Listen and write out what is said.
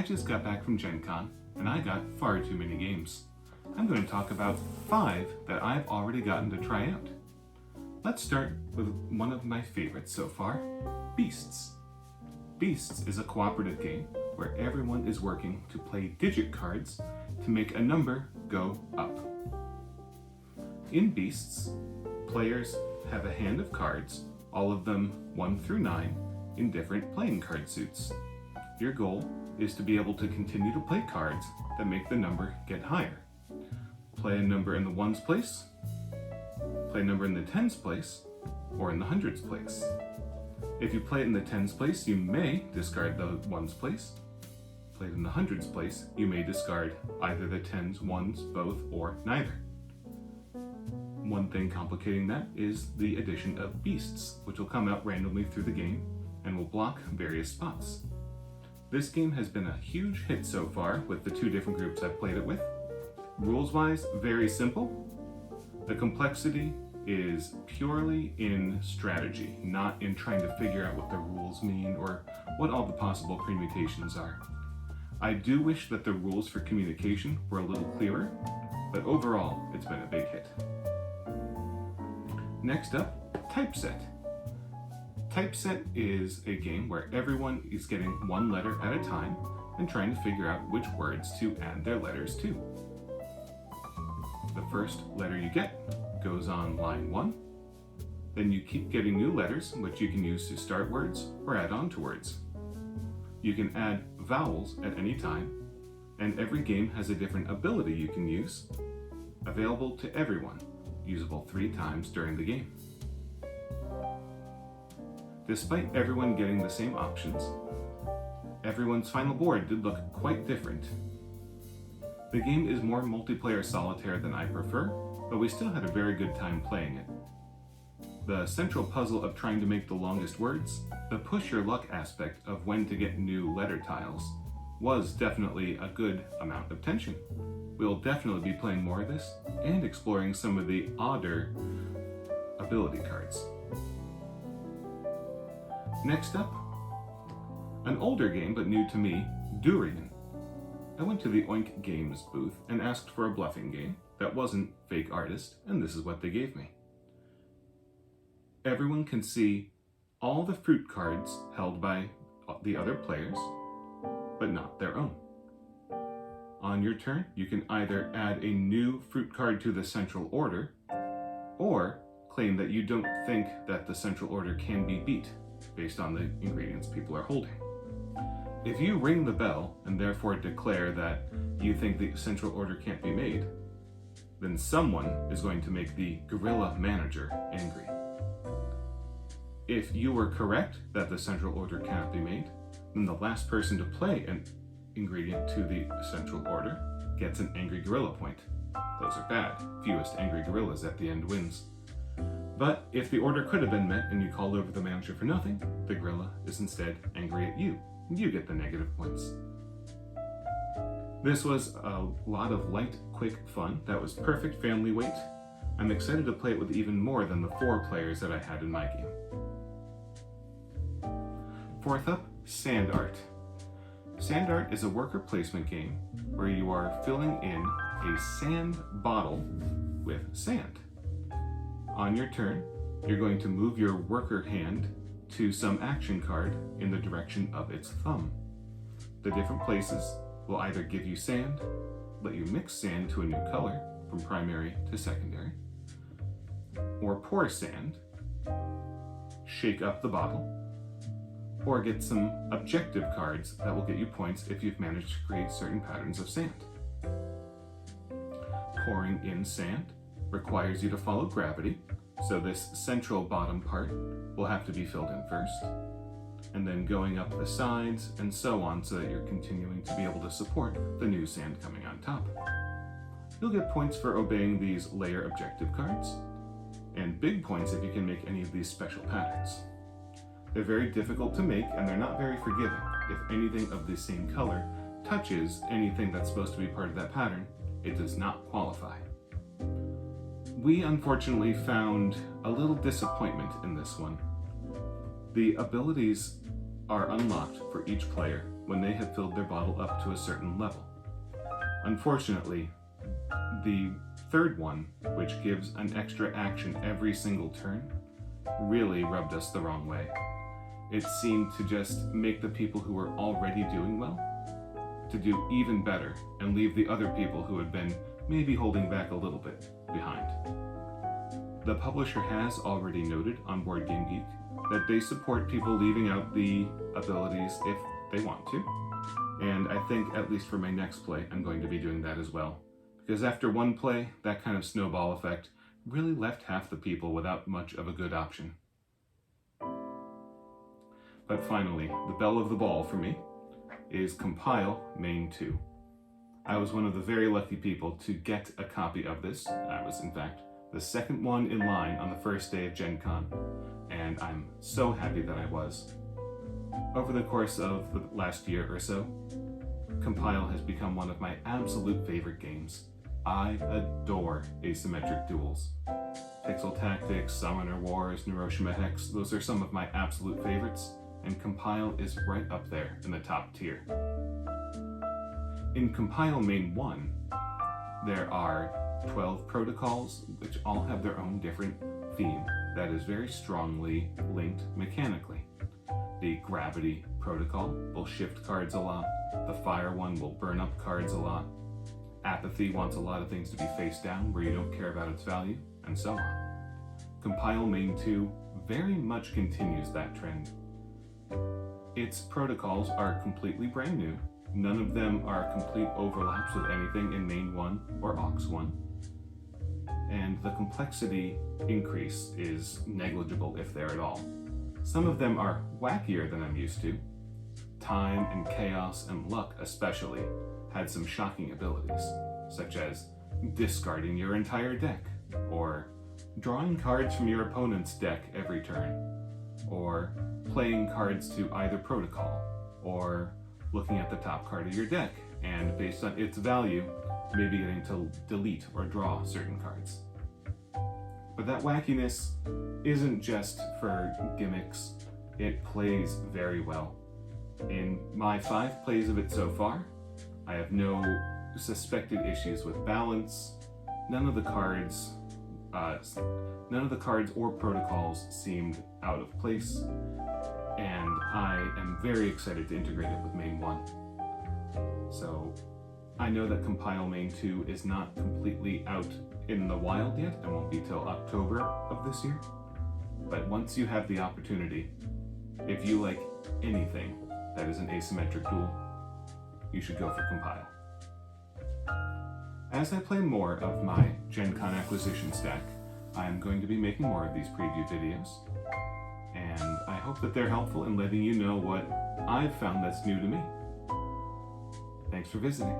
just got back from GenCon, and I got far too many games. I'm going to talk about 5 that I've already gotten to try out. Let's start with one of my favorites so far, Beasts. Beasts is a cooperative game where everyone is working to play digit cards to make a number go up. In Beasts, players have a hand of cards, all of them 1 through 9, in different playing card suits. Your goal is to be able to continue to play cards that make the number get higher. Play a number in the ones place, play a number in the tens place, or in the hundreds place. If you play it in the tens place, you may discard the ones place. Play it in the hundreds place, you may discard either the tens, ones, both, or neither. One thing complicating that is the addition of beasts, which will come out randomly through the game and will block various spots. This game has been a huge hit so far with the 2 different groups I've played it with. Rules-wise, very simple. The complexity is purely in strategy, not in trying to figure out what the rules mean or what all the possible permutations are. I do wish that the rules for communication were a little clearer, but overall, it's been a big hit. Next up, Typeset. Typeset is a game where everyone is getting 1 letter at a time and trying to figure out which words to add their letters to. The first letter you get goes on line 1. Then you keep getting new letters, which you can use to start words or add on to words. You can add vowels at any time, and every game has a different ability you can use, available to everyone, usable 3 times during the game. Despite everyone getting the same options, everyone's final board did look quite different. The game is more multiplayer solitaire than I prefer, but we still had a very good time playing it. The central puzzle of trying to make the longest words, the push your luck aspect of when to get new letter tiles, was definitely a good amount of tension. We'll definitely be playing more of this and exploring some of the odder ability cards. Next up, an older game but new to me, Durian. I went to the Oink Games booth and asked for a bluffing game that wasn't fake artist, and this is what they gave me. Everyone can see all the fruit cards held by the other players, but not their own. On your turn, you can either add a new fruit card to the central order, or claim that you don't think that the central order can be beat based on the ingredients people are holding. If you ring the bell and therefore declare that you think the central order can't be made, then someone is going to make the gorilla manager angry. If you were correct that the central order cannot be made, then the last person to play an ingredient to the central order gets an angry gorilla point. Those are bad. Fewest angry gorillas at the end wins. But if the order could have been met and you called over the manager for nothing, the gorilla is instead angry at you. You get the negative points. This was a lot of light, quick fun that was perfect family weight. I'm excited to play it with even more than the 4 players that I had in my game. Fourth up, Sand Art. Sand Art is a worker placement game where you are filling in a sand bottle with sand. On your turn, you're going to move your worker hand to some action card in the direction of its thumb. The different places will either give you sand, let you mix sand to a new color from primary to secondary, or pour sand, shake up the bottle, or get some objective cards that will get you points if you've managed to create certain patterns of sand. Pouring in sand requires you to follow gravity, so this central bottom part will have to be filled in first, and then going up the sides and so on so that you're continuing to be able to support the new sand coming on top. You'll get points for obeying these layer objective cards, and big points if you can make any of these special patterns. They're very difficult to make and they're not very forgiving. If anything of the same color touches anything that's supposed to be part of that pattern, it does not qualify. We unfortunately found a little disappointment in this one. The abilities are unlocked for each player when they have filled their bottle up to a certain level. Unfortunately, the third one, which gives an extra action every single turn, really rubbed us the wrong way. It seemed to just make the people who were already doing well to do even better and leave the other people who had been maybe holding back a little bit behind. The publisher has already noted on Board Game Geek that they support people leaving out the abilities if they want to, and I think, at least for my next play, I'm going to be doing that as well. Because after one play, that kind of snowball effect really left half the people without much of a good option. But finally, the belle of the ball for me is Compile Main 2. I was one of the very lucky people to get a copy of this. I was, in fact, the second one in line on the first day of GenCon, and I'm so happy that I was. Over the course of the last year or so, Compile has become one of my absolute favorite games. I adore asymmetric duels. Pixel Tactics, Summoner Wars, Neuroshima Hex, those are some of my absolute favorites, and Compile is right up there in the top tier. In Compile Main 1, there are 12 protocols which all have their own different theme that is very strongly linked mechanically. The Gravity protocol will shift cards a lot, the Fire one will burn up cards a lot, Apathy wants a lot of things to be face down where you don't care about its value, and so on. Compile Main 2 very much continues that trend. Its protocols are completely brand new. None of them are complete overlaps with anything in Main 1 or Aux 1. And the complexity increase is negligible, if there at all. Some of them are wackier than I'm used to. Time and Chaos and Luck especially had some shocking abilities, such as discarding your entire deck, or drawing cards from your opponent's deck every turn, or playing cards to either protocol, or looking at the top card of your deck, and based on its value, maybe getting to delete or draw certain cards. But that wackiness isn't just for gimmicks, it plays very well. In my 5 plays of it so far, I have no suspected issues with balance. None of the cards or protocols seemed out of place, and I am very excited to integrate it with Main 1. So I know that Compile Main 2 is not completely out in the wild yet and won't be till October of this year, but once you have the opportunity, if you like anything that is an asymmetric duel, you should go for Compile. As I play more of my GenCon acquisition stack, I am going to be making more of these preview videos, and I hope that they're helpful in letting you know what I've found that's new to me. Thanks for visiting.